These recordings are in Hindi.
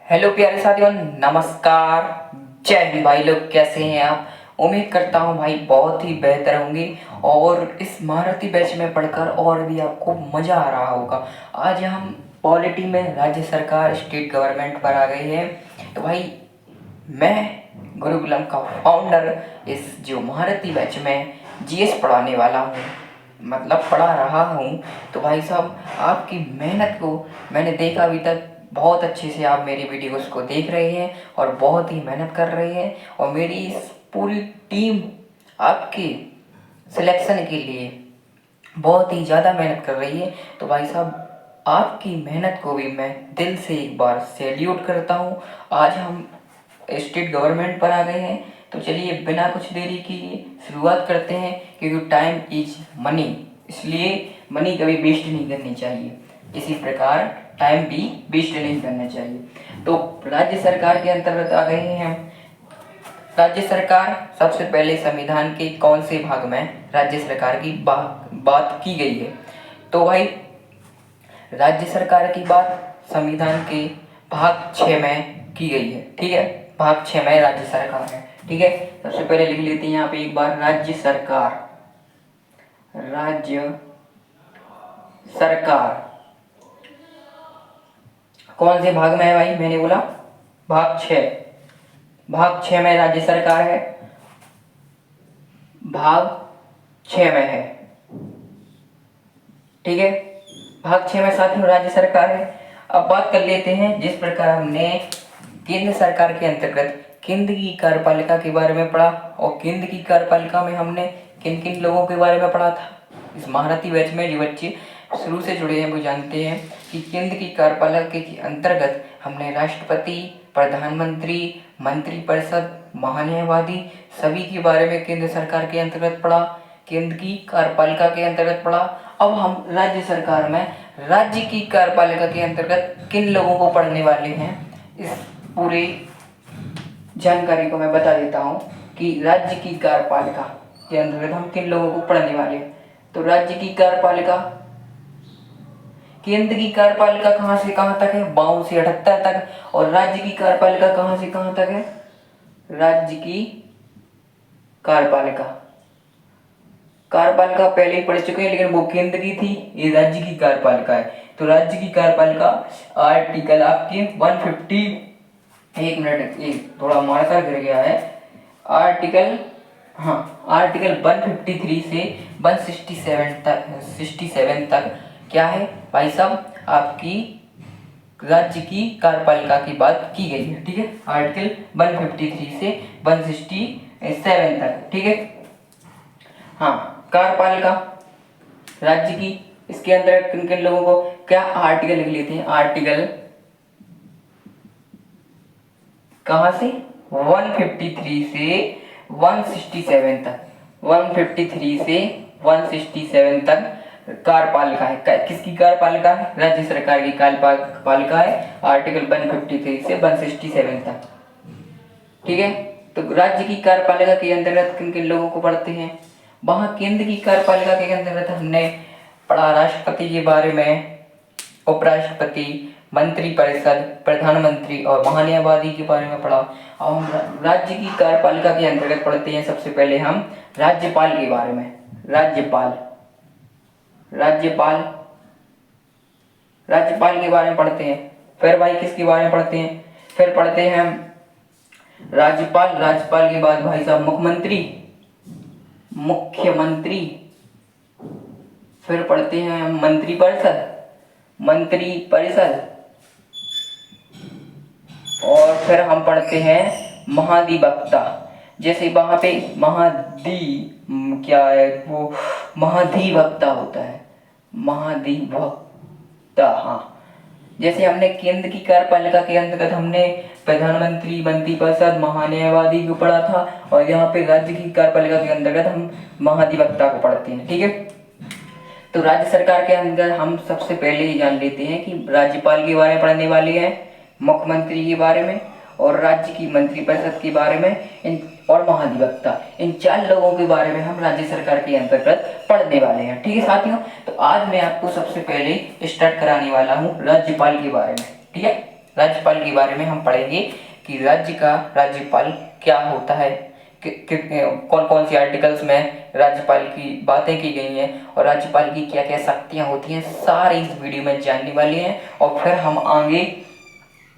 हेलो प्यारे साथियों, नमस्कार। जय हिंद भाई लोग, कैसे हैं आप? उम्मीद करता हूं भाई बहुत ही बेहतर होंगे और इस महारथी बैच में पढ़कर और भी आपको मज़ा आ रहा होगा। आज हम पॉलिटी में राज्य सरकार स्टेट गवर्नमेंट पर आ गए हैं। तो भाई मैं गुरुकुलम का फाउंडर इस जो महारथी बैच में जीएस पढ़ाने वाला हूँ, मतलब पढ़ा रहा हूँ। तो भाई साहब, आपकी मेहनत को मैंने देखा अभी तक, बहुत अच्छे से आप मेरी वीडियोस को देख रहे हैं और बहुत ही मेहनत कर रहे हैं और मेरी इस पूरी टीम आपके सिलेक्शन के लिए बहुत ही ज़्यादा मेहनत कर रही है। तो भाई साहब, आपकी मेहनत को भी मैं दिल से एक बार सैल्यूट करता हूँ। आज हम स्टेट गवर्नमेंट पर आ गए हैं, तो चलिए बिना कुछ देरी की शुरुआत करते हैं, क्योंकि टाइम इज मनी, इसलिए मनी कभी वेस्ट नहीं करनी चाहिए। इसी प्रकार टाइम भी वेस्ट नहीं करना चाहिए। तो राज्य सरकार के अंतर्गत आ गए हैं हम। राज्य सरकार, सबसे पहले संविधान के कौन से भाग में राज्य सरकार की बात की गई है? तो भाई राज्य सरकार की बात संविधान के भाग 6 में की गई है। ठीक है, भाग 6 में राज्य सरकार है। ठीक है, सबसे पहले लिख लेते हैं यहाँ पे एक बार, राज्य सरकार। राज्य सरकार कौन से भाग में है भाई? मैंने बोला भाग 6। भाग 6 में राज्य सरकार है, भाग 6 में है। ठीक है, भाग 6 में साथियों राज्य सरकार है। अब बात कर लेते हैं, जिस प्रकार हमने केंद्र सरकार के अंतर्गत केंद्र की कार्यपालिका के बारे में पढ़ा, और केंद्र की कार्यपालिका में हमने किन किन लोगों के बारे में पढ़ा था। इस महारथी बैच में जो बच्चे शुरू से जुड़े हैं वो जानते हैं कि केंद्र की कार्यपालिका के अंतर्गत हमने राष्ट्रपति, प्रधानमंत्री, मंत्रिपरिषद, महान्यायवादी सभी के बारे में केंद्र सरकार के अंतर्गत पढ़ा, केंद्र की कार्यपालिका के अंतर्गत पढ़ा। अब हम राज्य सरकार में राज्य की कार्यपालिका के अंतर्गत किन लोगों को पढ़ने वाले हैं, इस पूरे जानकारी को मैं बता देता हूँ कि राज्य की कार्यपालिका के अंतर्गत हम किन लोगों को पढ़ने वाले हैं। तो राज्य की कार्यपालिका, केंद्र की कार्यपालिका कहाँ से कहाँ तक है? 52 से 78 तक। और राज्य की कार्यपालिका कहाँ से कहाँ तक है? राज्य की कार्यपालिका कार्यपालिका पहले ही पढ़ चुके हैं, लेकिन वो केंद्र की थी, ये राज्य की कार्यपालिका है। तो राज्य की कार्यपालिका आर्टिकल आपके 150, एक मिनट, एक थोड़ा मार्कर गिर गया है। आर्टिकल, हाँ, आर्टिकल 153 से 167 तक क्या है भाई साहब? आपकी राज्य की कार्यपालिका की बात की गई है। ठीक है, आर्टिकल 153 से 167 तक। ठीक है, हाँ, कार्यपालिका राज्य की, इसके अंदर किन किन लोगों को क्या आर्टिकल लिख लेते हैं। आर्टिकल कहाँ से? 153 से 167 तक। 153 से 167 तक कार्यपालिका है। किसकी कार्यपालिका है? राज्य सरकार की कार्यपालिका है, आर्टिकल 153 से 167 तक। ठीक है, तो राज्य की कार्यपालिका के अंतर्गत किन किन लोगों को पढ़ते हैं? वहाँ केंद्र की कार्यपालिका के अंतर्गत हमने पढ़ा राष्ट्रपति के बारे में, उपराष्ट्रपति, मंत्रिपरिषद, प्रधानमंत्री और महान्यायवादी के बारे में पढ़ा। अब हम राज्य की कार्यपालिका के अंतर्गत पढ़ते हैं सबसे पहले हम राज्यपाल के बारे में। राज्यपाल राज्यपाल राज्यपाल के बारे में पढ़ते हैं। फिर भाई किसके बारे में पढ़ते हैं? फिर पढ़ते हैं हम राज्यपाल। राज्यपाल के बाद भाई साहब मुख्यमंत्री, मुख्यमंत्री। फिर पढ़ते हैं मंत्रिपरिषद, मंत्रिपरिषद। और फिर हम पढ़ते हैं महाधिवक्ता। जैसे वहां पे क्या है वो, महाधिवक्ता होता है, महाधिवक्ता। हाँ, जैसे हमने केंद्र की कार्यपालिका के अंतर्गत हमने प्रधानमंत्री, मंत्रिपरिषद, महान्यायवादी को पढ़ा था, और यहाँ पे राज्य की कार्यपालिका के अंतर्गत हम महाधिवक्ता को पढ़ते हैं। ठीक है, तो राज्य सरकार के अंदर हम सबसे पहले ही जान लेते हैं कि राज्यपाल के बारे में पढ़ने वाले हैं, मुख्यमंत्री के बारे में, और राज्य की मंत्रिपरिषद के बारे में, और महाधिवक्ता, इन 4 लोगों के बारे में हम राज्य सरकार के अंतर्गत पढ़ने वाले हैं। ठीक है साथियों, तो आज मैं आपको सबसे पहले स्टार्ट कराने वाला हूँ राज्यपाल के बारे में। ठीक है, राज्यपाल के बारे में हम पढ़ेंगे कि राज्य का राज्यपाल क्या होता है, कौन कौन सी आर्टिकल्स में राज्यपाल की बातें की गई हैं और राज्यपाल की क्या क्या शक्तियाँ होती हैं, सारे इस वीडियो में जानने वाले हैं। और फिर हम आगे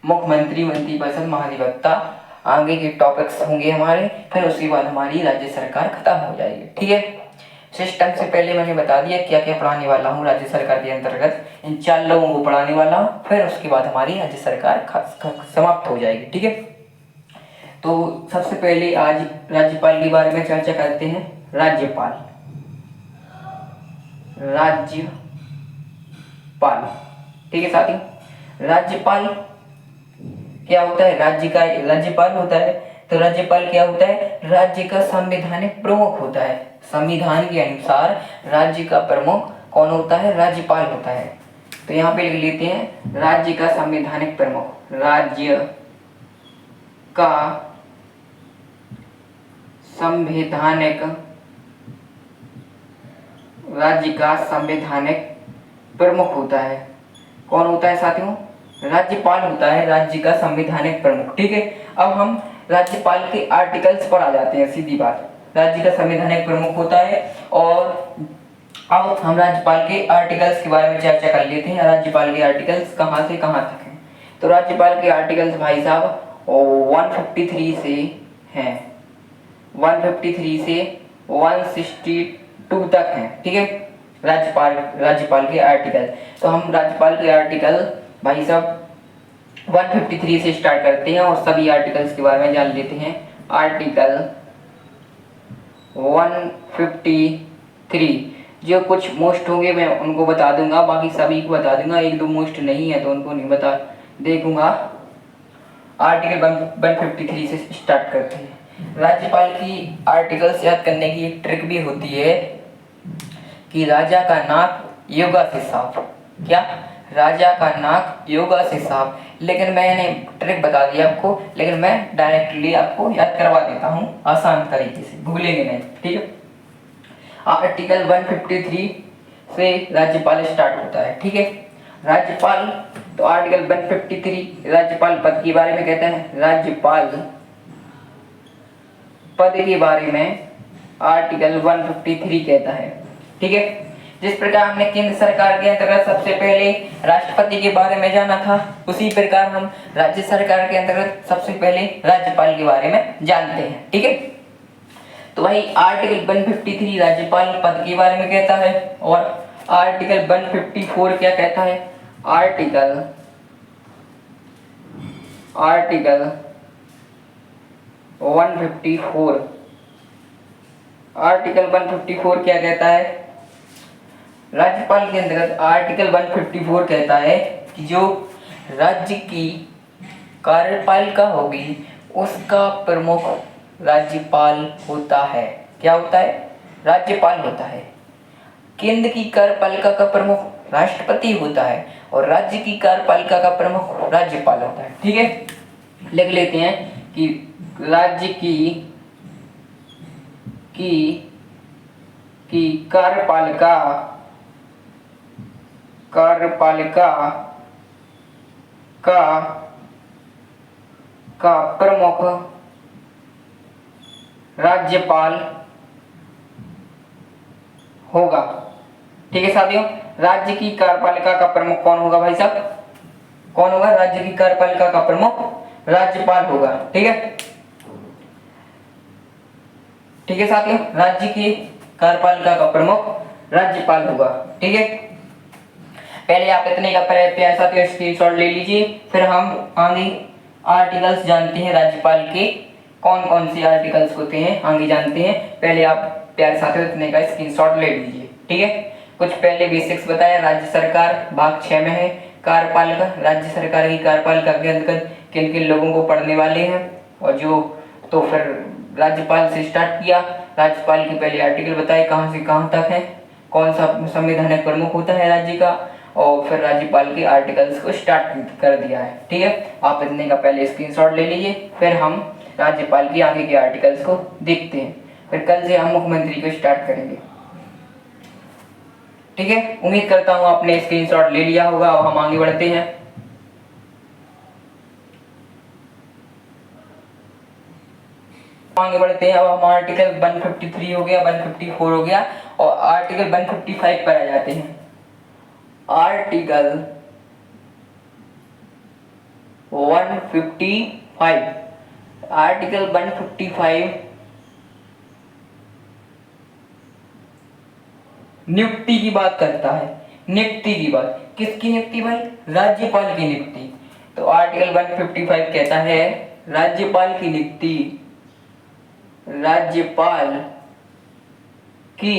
मुख्यमंत्री, मंत्री परिषद, महाधिवक्ता आगे के टॉपिक्स होंगे हमारे, फिर उसके बाद हमारी राज्य सरकार खत्म हो जाएगी। ठीक है, सिस्टम से पहले मैंने बता दिया क्या क्या पढ़ाने वाला हूँ राज्य सरकार के अंतर्गत, इन 4 लोगों को पढ़ाने वाला हूँ, फिर उसके बाद हमारी राज्य सरकार समाप्त हो जाएगी। ठीक है, तो सबसे पहले आज राज्यपाल के बारे में चर्चा करते हैं। राज्यपाल, राज्यपाल, ठीक है साथियों, राज्यपाल क्या होता है? राज्य का राज्यपाल होता है। तो राज्यपाल क्या होता है? राज्य का संवैधानिक प्रमुख होता है। संविधान के अनुसार राज्य का प्रमुख कौन होता है? राज्यपाल होता है। तो यहाँ पे लिख लेते हैं राज्य का संवैधानिक प्रमुख। राज्य का संवैधानिक, राज्य का संवैधानिक प्रमुख होता है। कौन होता है साथियों? राज्यपाल होता है राज्य का संवैधानिक प्रमुख। ठीक है, अब हम राज्यपाल के आर्टिकल्स पर आ जाते हैं। सीधी बात, राज्य का संवैधानिक प्रमुख होता है और अब हम राज्यपाल के आर्टिकल्स के बारे में चर्चा कर लेते हैं। राज्यपाल के आर्टिकल्स कहाँ से कहाँ तक हैं? तो राज्यपाल के आर्टिकल्स भाई साहब 153 से हैं, 153 से 162 तक हैं। ठीक है, राज्यपाल के आर्टिकल। तो हम राज्यपाल के आर्टिकल भाई साहब 153 से स्टार्ट करते हैं और सभी आर्टिकल्स के बारे में जान लेते हैं। आर्टिकल 153 जो कुछ मोस्ट होंगे मैं उनको बता दूंगा, बाकी सभी को बता दूंगा। एक दो मोस्ट नहीं है तो उनको नहीं बता देखूंगा। आर्टिकल 153 से स्टार्ट करते हैं। राज्यपाल की आर्टिकल्स याद करने की एक ट्रिक भी होती है कि राजा का नाक योगा से साफ। क्या? राजा का नाक योगा से साफ। लेकिन मैंने ट्रिक बता दिया आपको, लेकिन मैं डायरेक्टली आपको याद करवा देता हूँ आसान तरीके से, भूलेंगे नहीं। ठीक है, आर्टिकल 153 से राज्यपाल स्टार्ट होता है। ठीक है, राज्यपाल, तो आर्टिकल 153 राज्यपाल पद के बारे में कहता है। राज्यपाल पद के बारे में आर्टिकल 153 कहता है। ठीक है, जिस प्रकार हमने केंद्र सरकार के अंतर्गत सबसे पहले राष्ट्रपति के बारे में जाना था, उसी प्रकार हम राज्य सरकार के अंतर्गत सबसे पहले राज्यपाल के बारे में जानते हैं। ठीक है, तो भाई आर्टिकल 153 राज्यपाल पद के बारे में कहता है और आर्टिकल 154 क्या कहता है? आर्टिकल 154, आर्टिकल 154 क्या कहता है? राज्यपाल के अंतर्गत आर्टिकल 154 कहता है कि जो राज्य की कार्यपालिका होगी उसका प्रमुख राज्यपाल होता है। क्या होता है? राज्यपाल होता है। केंद्र की कार्यपालिका का प्रमुख राष्ट्रपति होता है और राज्य की कार्यपालिका का प्रमुख राज्यपाल होता है। ठीक है, लिख लेते हैं कि राज्य की कार्यपालिका का प्रमुख राज्यपाल होगा। ठीक है साथियों, राज्य की कार्यपालिका का प्रमुख कौन होगा भाई साहब? कौन होगा? राज्य की कार्यपालिका का प्रमुख राज्यपाल होगा। ठीक है, ठीक है साथियों, राज्य की कार्यपालिका का प्रमुख राज्यपाल होगा। ठीक है, पहले आप इतने का प्यार साथियों स्क्रीनशॉट ले लीजिए, फिर हम आगे आर्टिकल्स जानते हैं राज्यपाल के कौन कौन से आर्टिकल्स होते हैं, आगे जानते हैं। पहले आप प्यार साथियों इतने का स्क्रीनशॉट ले लीजिए। ठीक है, कुछ पहले बेसिक्स बताया। राज्य सरकार भाग 6 में है। कार्यपालिका, राज्य सरकार की कार्यपालिका के अंतर्गत किन किन लोगों को पढ़ने वाले हैं और जो, तो फिर राज्यपाल से स्टार्ट किया। राज्यपाल के पहले आर्टिकल बताए कहाँ से कहाँ तक है, कौन सा संवैधानिक प्रमुख होता है राज्य का, और फिर राज्यपाल के आर्टिकल्स को स्टार्ट कर दिया है। ठीक है, आप इतने का पहले स्क्रीनशॉट ले लीजिए, फिर हम राज्यपाल के आगे के आर्टिकल्स को देखते हैं। फिर कल से हम मुख्यमंत्री को स्टार्ट करेंगे। ठीक है, उम्मीद करता हूँ आपने स्क्रीनशॉट ले लिया होगा और हम आगे बढ़ते हैं। आगे बढ़ते हैं। अब हम आर्टिकल 153 हो गया, 154 हो गया और आर्टिकल 155 पर आ जाते हैं। आर्टिकल 155, आर्टिकल 155 नियुक्ति की बात करता है। नियुक्ति की बात, किसकी नियुक्ति भाई? राज्यपाल की नियुक्ति। तो आर्टिकल 155 कहता है राज्यपाल की नियुक्ति, राज्यपाल की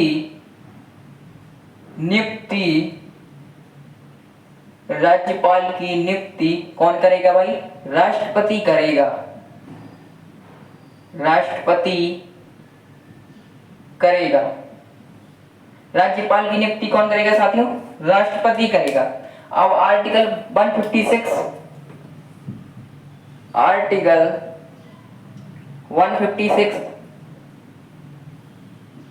नियुक्ति, राज्यपाल की नियुक्ति कौन करेगा भाई? राष्ट्रपति करेगा, राष्ट्रपति करेगा। राज्यपाल की नियुक्ति कौन करेगा साथियों? राष्ट्रपति करेगा। अब आर्टिकल 156, आर्टिकल 156,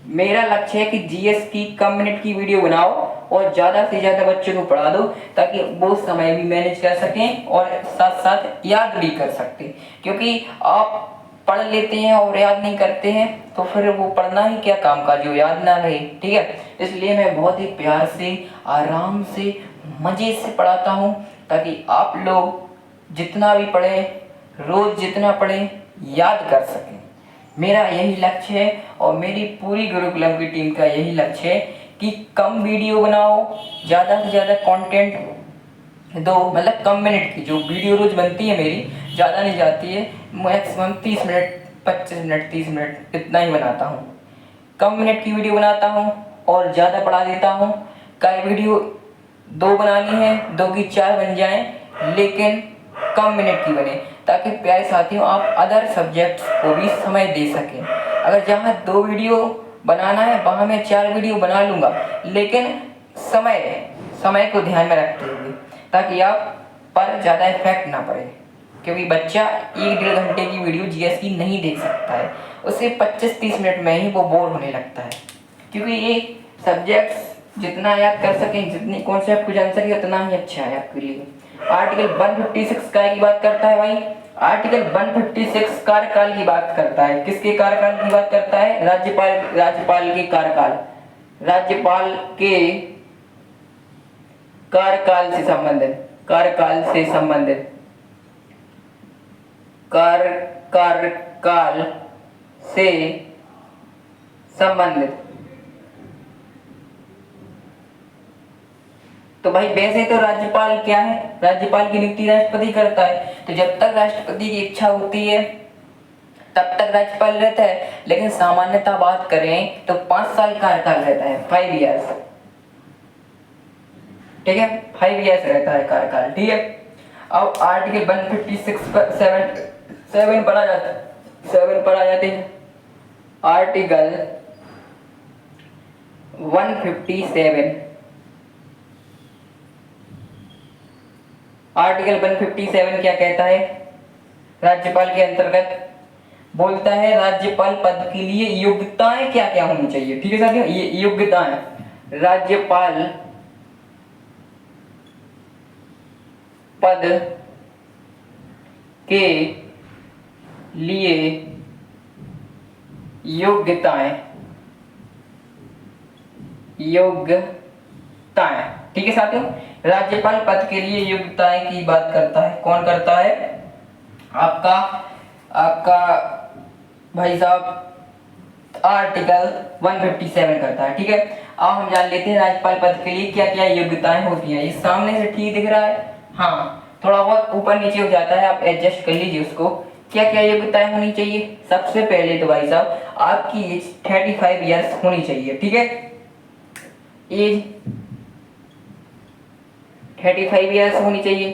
मेरा लक्ष्य है कि जीएस की कम मिनट की वीडियो बनाओ और ज़्यादा से ज़्यादा बच्चों को पढ़ा दो ताकि वो समय भी मैनेज कर सकें और साथ साथ याद भी कर सकते। क्योंकि आप पढ़ लेते हैं और याद नहीं करते हैं तो फिर वो पढ़ना ही क्या काम का जो याद ना रहे। ठीक है, इसलिए मैं बहुत ही प्यार से, आराम से, मज़े से पढ़ाता हूँ ताकि आप लोग जितना भी पढ़ें, रोज़ जितना पढ़ें, याद कर सकें। मेरा यही लक्ष्य है और मेरी पूरी गुरुकुलम की टीम का यही लक्ष्य है कि कम वीडियो बनाओ, ज़्यादा से ज़्यादा कंटेंट दो। मतलब कम मिनट की जो वीडियो रोज़ बनती है मेरी, ज़्यादा नहीं जाती है, मैक्सिमम 30 मिनट, 25 मिनट, 30 मिनट इतना ही बनाता हूँ। कम मिनट की वीडियो बनाता हूँ और ज़्यादा पढ़ा देता हूँ। कई वीडियो 2 बनानी है, 2 की 4 बन जाएं, लेकिन कम मिनट की बने ताकि प्यारे साथियों आप अदर सब्जेक्ट्स को भी समय दे सकें। अगर जहाँ 2 वीडियो बनाना है वहाँ मैं 4 वीडियो बना लूँगा, लेकिन समय को ध्यान में रखते हुए, ताकि आप पर ज़्यादा इफेक्ट ना पड़े। क्योंकि बच्चा 1-1.5 घंटे की वीडियो जीएस की नहीं देख सकता है, उसे 25-30 मिनट में ही वो बोर होने लगता है। क्योंकि ये सब्जेक्ट्स जितना याद कर सकें, जितनी कॉन्सेप्ट को जान सके उतना ही अच्छा है आपके लिए। आर्टिकल 156 काय की बात करता है भाई? आर्टिकल 156 कार्यकाल की बात करता है। किसके कार्यकाल की बात करता है? राज्यपाल के कार्यकाल, राज्यपाल के कार्यकाल से संबंधित, कार्यकाल से संबंधित, कार्यकाल से संबंधित। तो भाई वैसे तो राज्यपाल क्या है? राज्यपाल की नियुक्ति राष्ट्रपति करता है। तो जब तक राष्ट्रपति की इच्छा होती है तब तक राज्यपाल रहता है, लेकिन सामान्यतः बात करें तो 5 साल कार्यकाल रहता है, 5 ईयर्स। ठीक है, 5 ईयर्स रहता है कार्यकाल। ठीक है, अब आर्टिकल 156 पर 7 पर आ जाते हैं, 7 पर आ जाते हैं। आर्टिकल 157, आर्टिकल 157 क्या कहता है? राज्यपाल के अंतर्गत बोलता है राज्यपाल पद के लिए योग्यताएं क्या क्या होनी चाहिए। ठीक है साथियों, ये योग्यताएं, राज्यपाल पद के लिए योग्यताएं, ठीक है साथियों, राज्यपाल पद के लिए योग्यताएं की बात करता है। कौन करता है? आपका भाई साहब आर्टिकल 157 करता है। ठीक है, अब हम जान लेते हैं राज्यपाल पद के लिए क्या क्या योग्यताएं होती हैं। ये सामने से ठीक दिख रहा है? हाँ, थोड़ा बहुत ऊपर नीचे हो जाता है, आप एडजस्ट कर लीजिए उसको। क्या क्या योग्यताएं होनी चाहिए? सबसे पहले तो भाई साहब आपकी एज 35 ईयर्स होनी चाहिए। ठीक है, एज 35 ईयर्स होनी चाहिए,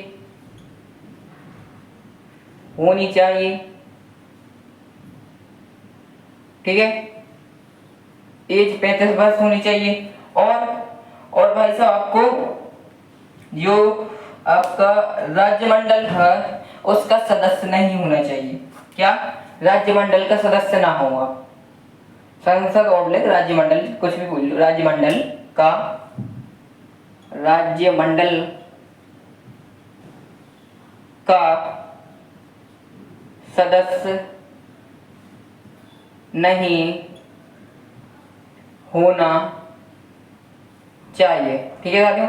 ठीक है। एज 35 वर्ष होनी चाहिए। और भाई साहब आपको जो आपका राज्यमंडल है उसका सदस्य नहीं होना चाहिए। क्या? राज्यमंडल का सदस्य ना हो आप। संसद और राज्यमंडल, कुछ भी बोल लो, राज्यमंडल का सदस्य नहीं होना चाहिए। ठीक है साथियों,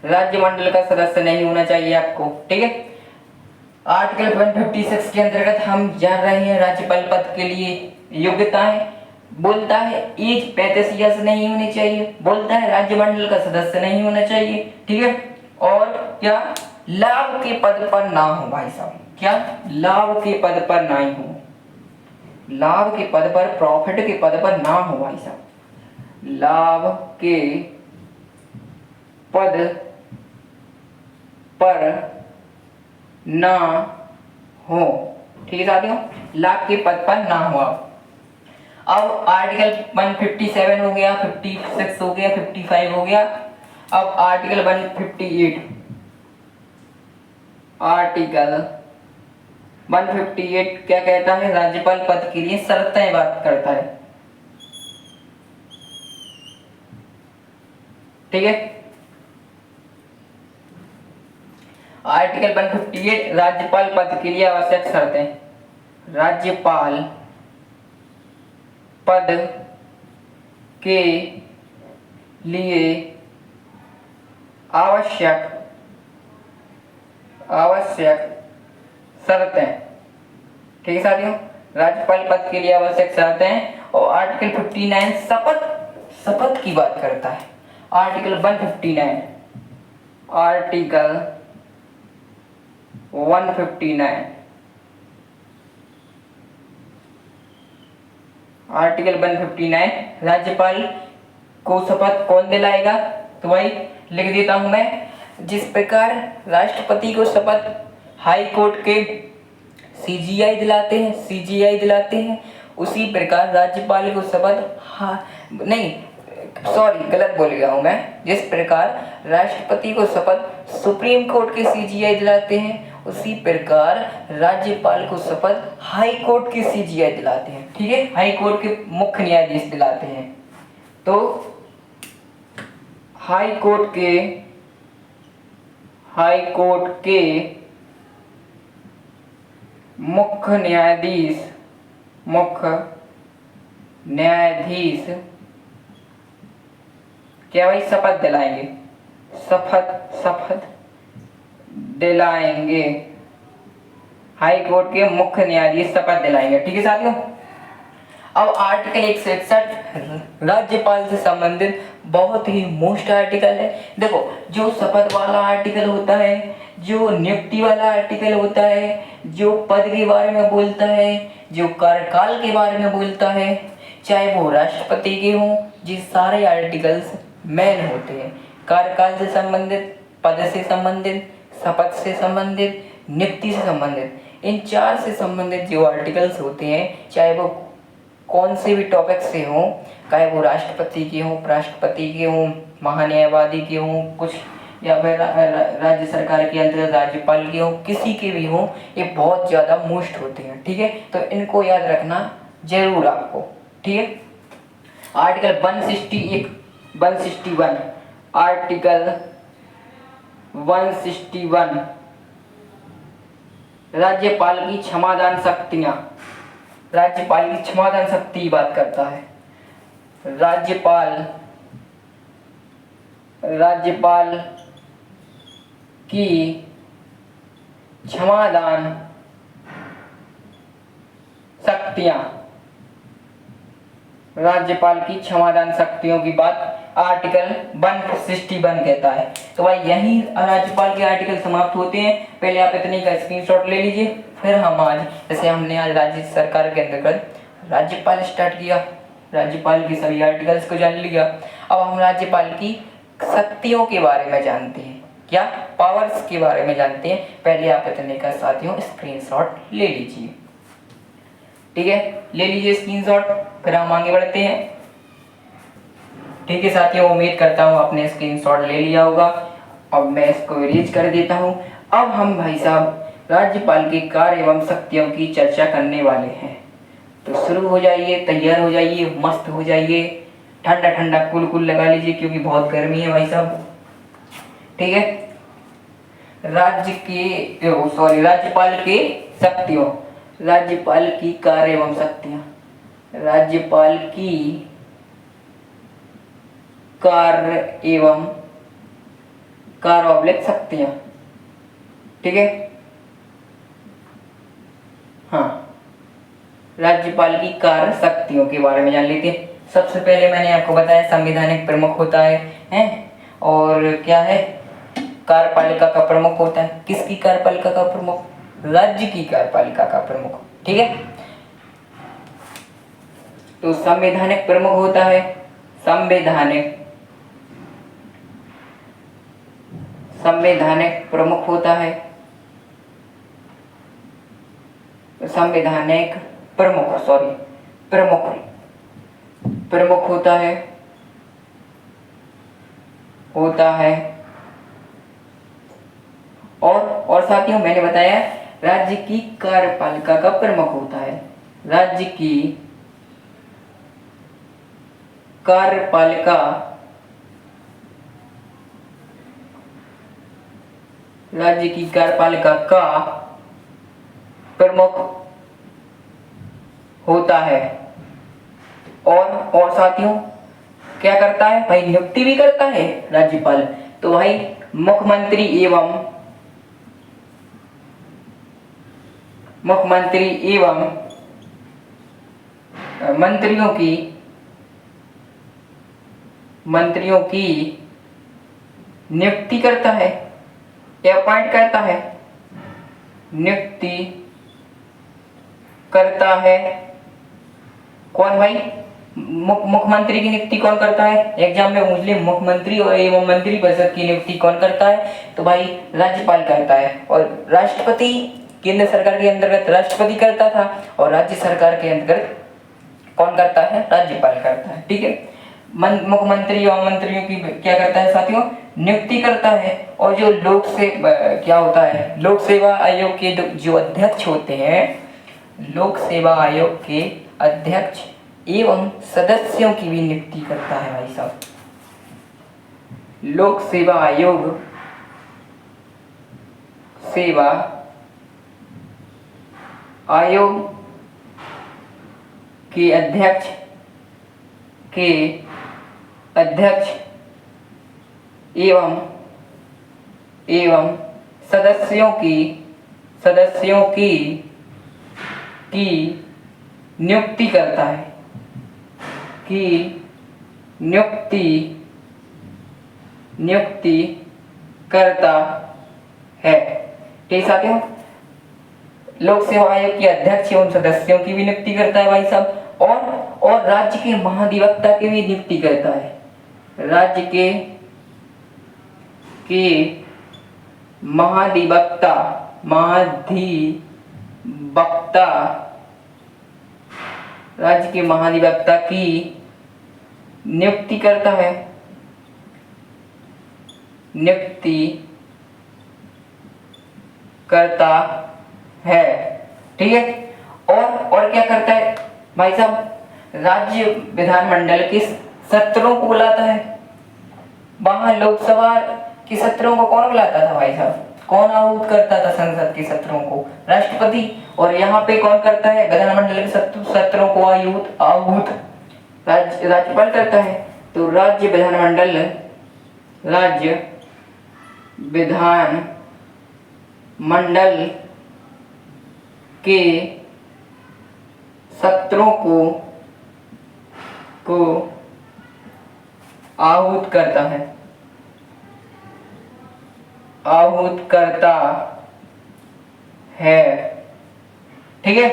राज्यमंडल का सदस्य नहीं होना चाहिए आपको। ठीक है, आर्टिकल 156 के अंतर्गत हम जान रहे हैं राज्यपाल पद के लिए योग्यताएं। बोलता है एज 35 ईयर्स नहीं होनी चाहिए, बोलता है राज्यमंडल का सदस्य नहीं होना चाहिए। ठीक है, और क्या, लाभ के पद पर ना हो भाई साहब, क्या लाभ के पद पर ना ही हो, लाभ के पद पर, प्रॉफिट के पद पर ना हो भाई साहब, लाभ के पद पर ना हो। ठीक है साथियों, लाभ के पद पर ना हो। अब आर्टिकल 157 हो गया, 56 हो गया, 55 हो गया। अब आर्टिकल 158, आर्टिकल 158 क्या कहता है, राज्यपाल पद के लिए शर्तें बात करता है। ठीक है, आर्टिकल 158 राज्यपाल पद के लिए आवश्यक शर्तें। राज्यपाल पद के लिए आवश्यक शर्तें। ठीक है साथियों, राज्यपाल पद के लिए आवश्यक शर्तें। और आर्टिकल 59 शपथ की बात करता है। आर्टिकल 159, आर्टिकल 159, आर्टिकल 159 राज्यपाल को शपथ कौन दिलाएगा, तो भाई लिख देता हूं मैं। जिस प्रकार राष्ट्रपति को शपथ हाई कोर्ट के सीजीआई दिलाते हैं, उसी प्रकार राज्यपाल को शपथ नहीं, गलत बोल गया हूं मैं। जिस प्रकार राष्ट्रपति को शपथ सुप्रीम कोर्ट के सीजीआई दिलाते हैं, उसी प्रकार राज्यपाल को शपथ हाई कोर्ट के सीजीआई दिलाते हैं। ठीक है, हाई कोर्ट के मुख्य न्यायाधीश दिलाते हैं। तो हाई कोर्ट के मुख्य न्यायाधीश क्या भाई शपथ दिलाएंगे, शपथ दिलाएंगे, हाई कोर्ट के मुख्य न्यायाधीश शपथ दिलाएंगे। ठीक है साथियों, अब आर्टिकल 161 राज्यपाल से संबंधित बहुत ही मोस्ट आर्टिकल है। देखो, जो शपथ वाला आर्टिकल होता है, जो नियुक्ति वाला आर्टिकल होता है, जो पद के बारे में बोलता है, जो कार्यकाल के बारे में बोलता है, चाहे वो राष्ट्रपति के हों, ये सारे आर्टिकल्स मेन होते हैं। कार्यकाल से संबंधित, पद से संबंधित, शपथ से संबंधित, नियुक्ति से संबंधित, इन चार से संबंधित जो आर्टिकल्स होते हैं, चाहे वो कौन से भी टॉपिक से हों, चाहे वो राष्ट्रपति के हों, उपराष्ट्रपति के हों, महान्यायवादी के हों, कुछ या फिर राज्य सरकार के अंतर्गत राज्यपाल के हों, किसी के भी हों, ये बहुत ज़्यादा मोस्ट होते हैं। ठीक है, तो इनको याद रखना जरूर आपको। ठीक है, आर्टिकल 161, आर्टिकल 161 राज्यपाल की क्षमादान शक्तियां, राज्यपाल की क्षमादान शक्ति की बात करता है। राज्यपाल की क्षमादान शक्तियां, राज्यपाल की क्षमादान शक्तियों की बात आर्टिकल 161 कहता है। तो भाई यही राज्यपाल के आर्टिकल समाप्त होते हैं। पहले आप इतने का स्क्रीनशॉट ले लीजिए, फिर हम आज, जैसे हमने आज राज्य सरकार के अंतर्गत राज्यपाल स्टार्ट किया, राज्यपाल की सभी आर्टिकल्स को जान लिया। अब हम राज्यपाल की शक्तियों के बारे में जानते हैं, क्या पावर्स के बारे में जानते हैं। पहले आप इतने का साथियों स्क्रीनशॉट ले लीजिए। ठीक है, ले लीजिए स्क्रीनशॉट, फिर हम आगे बढ़ते हैं। ठीक है साथियों, उम्मीद करता हूँ आपने स्क्रीनशॉट ले लिया होगा। अब मैं इसको इरेज कर देता हूँ। अब हम भाई साहब राज्यपाल के कार्य एवं शक्तियों की चर्चा करने वाले हैं। तो शुरू हो जाइए, तैयार हो जाइए, मस्त हो जाइए, ठंडा ठंडा कूल लगा लीजिए क्योंकि बहुत गर्मी है भाई साहब। ठीक है, राज्यपाल के शक्तियों, राज्यपाल की कार्य एवं शक्तियाँ। राज्यपाल की कार्य एवं कार्य शक्तियां। ठीक है, हाँ, राज्यपाल की कार्य शक्तियों के बारे में जान लेते हैं। सबसे पहले मैंने आपको बताया संवैधानिक प्रमुख होता है, हैं? और क्या है, कार्यपालिका का प्रमुख होता है। किसकी कार्यपालिका का प्रमुख? राज्य की कार्यपालिका का प्रमुख। ठीक है, तो संवैधानिक प्रमुख होता है, संवैधानिक प्रमुख होता है, संवैधानिक प्रमुख होता है और साथियों मैंने बताया राज्य की कार्यपालिका का प्रमुख होता है। राज्य की कार्यपालिका का प्रमुख होता है और साथियों क्या करता है भाई? नियुक्ति भी करता है राज्यपाल। तो भाई मुख्यमंत्री एवं मंत्रियों की नियुक्ति करता है या अपॉइंट करता है, नियुक्ति करता है। कौन भाई? मुख्यमंत्री की नियुक्ति कौन करता है? एग्जाम में मोस्टली मुख्यमंत्री और एवं मंत्री परिषद की नियुक्ति कौन करता है? तो भाई राज्यपाल करता है। और राष्ट्रपति केंद्र सरकार के अंतर्गत राष्ट्रपति करता था और राज्य सरकार के अंतर्गत कौन करता है? राज्यपाल करता है। ठीक है, मुख्यमंत्री और मंत्रियों की क्या करता है साथियों? नियुक्ति करता है। और जो लोक सेवा आयोग के जो अध्यक्ष होते हैं, लोक सेवा आयोग के अध्यक्ष एवं सदस्यों की भी नियुक्ति करता है भाई साहब। लोक सेवा आयोग के अध्यक्ष एवं सदस्यों की नियुक्ति करता है, नियुक्ति करता है। ठीक साथियों, लोक सेवा आयोग के अध्यक्ष एवं सदस्यों की भी नियुक्ति करता है भाई साहब। और राज्य के महाधिवक्ता की भी नियुक्ति करता है। राज्य के महाधिवक्ता राज्य के महाधिवक्ता की नियुक्ति करता है, ठीक है। और क्या करता है भाई साहब? राज्य विधानमंडल के सत्रों को बुलाता है। वहां लोकसभा के सत्रों को कौन बुलाता था भाई साहब? कौन आहूत करता था संसद के सत्रों को? राष्ट्रपति। और यहाँ पे कौन करता है? विधानमंडल के सत्रों को आहूत राज्यपाल करता है। तो राज्य विधानमंडल के सत्रों को आहूत करता है, ठीक है।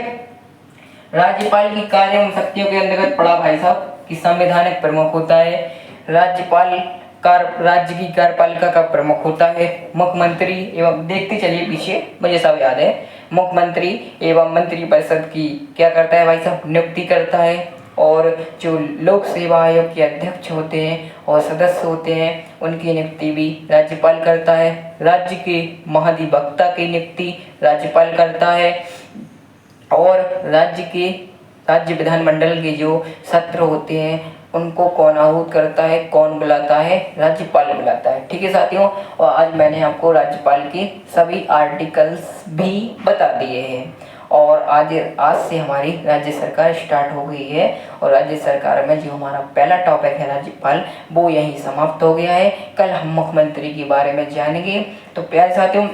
राज्यपाल की कार्य एवं शक्तियों के अंतर्गत पड़ा भाई साहब कि संवैधानिक प्रमुख होता है, राज्यपाल राज्य की कार्यपालिका का प्रमुख होता है, मुख्यमंत्री एवं देखते चलिए पीछे मुझे सब याद है, मुख्यमंत्री एवं मंत्री परिषद की क्या करता है भाई साहब? नियुक्ति करता है। और जो लोक सेवा आयोग के अध्यक्ष होते हैं और सदस्य होते हैं उनकी नियुक्ति भी राज्यपाल करता है। राज्य के महाधिवक्ता की नियुक्ति राज्यपाल करता है। और राज्य विधानमंडल के जो सत्र होते हैं उनको कौन आहूत करता है, कौन बुलाता है? राज्यपाल बुलाता है, ठीक है साथियों। और आज मैंने आपको राज्यपाल के सभी आर्टिकल्स भी बता दिए हैं। और आज आज से हमारी राज्य सरकार स्टार्ट हो गई है और राज्य सरकार में जो हमारा पहला टॉपिक है राज्यपाल, वो यहीं समाप्त हो गया है। कल हम मुख्यमंत्री के बारे में जानेंगे। तो प्यारे साथियों,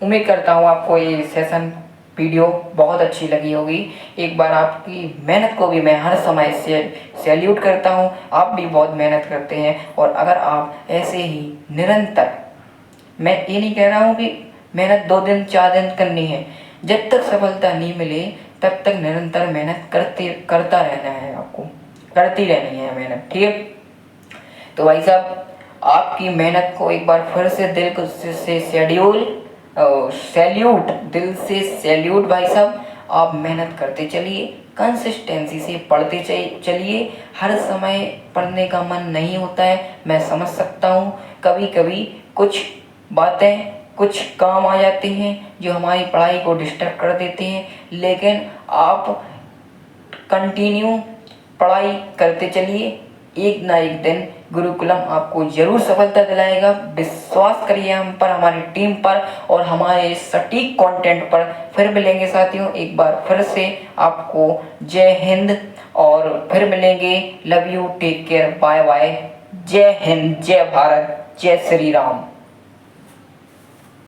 उम्मीद करता हूँ आपको ये सेशन वीडियो बहुत अच्छी लगी होगी। एक बार आपकी मेहनत को भी मैं हर समय से सैल्यूट करता हूँ। आप भी बहुत मेहनत करते हैं और अगर आप ऐसे ही निरंतर, मैं ये नहीं कह रहा हूँ कि मेहनत 2 दिन 4 दिन करनी है, जब तक सफलता नहीं मिले तब तक निरंतर मेहनत करता रहना है, आपको करती रहनी है मेहनत, ठीक है। तो भाई साहब, आपकी मेहनत को एक बार फिर से दिल से दिल से सैल्यूट भाई साहब। आप मेहनत करते चलिए, कंसिस्टेंसी से पढ़ते चलिए। हर समय पढ़ने का मन नहीं होता है, मैं समझ सकता हूँ। कभी कभी कुछ बातें, कुछ काम आ जाते हैं जो हमारी पढ़ाई को डिस्टर्ब कर देते हैं, लेकिन आप कंटिन्यू पढ़ाई करते चलिए। एक ना एक दिन गुरुकुलम आपको जरूर सफलता दिलाएगा। विश्वास करिए हम पर, हमारी टीम पर और हमारे सटीक कंटेंट पर। फिर मिलेंगे साथियों, एक बार फिर से आपको जय हिंद और फिर मिलेंगे। Love you, take care, bye bye. जय हिंद, जय भारत, जय श्री राम।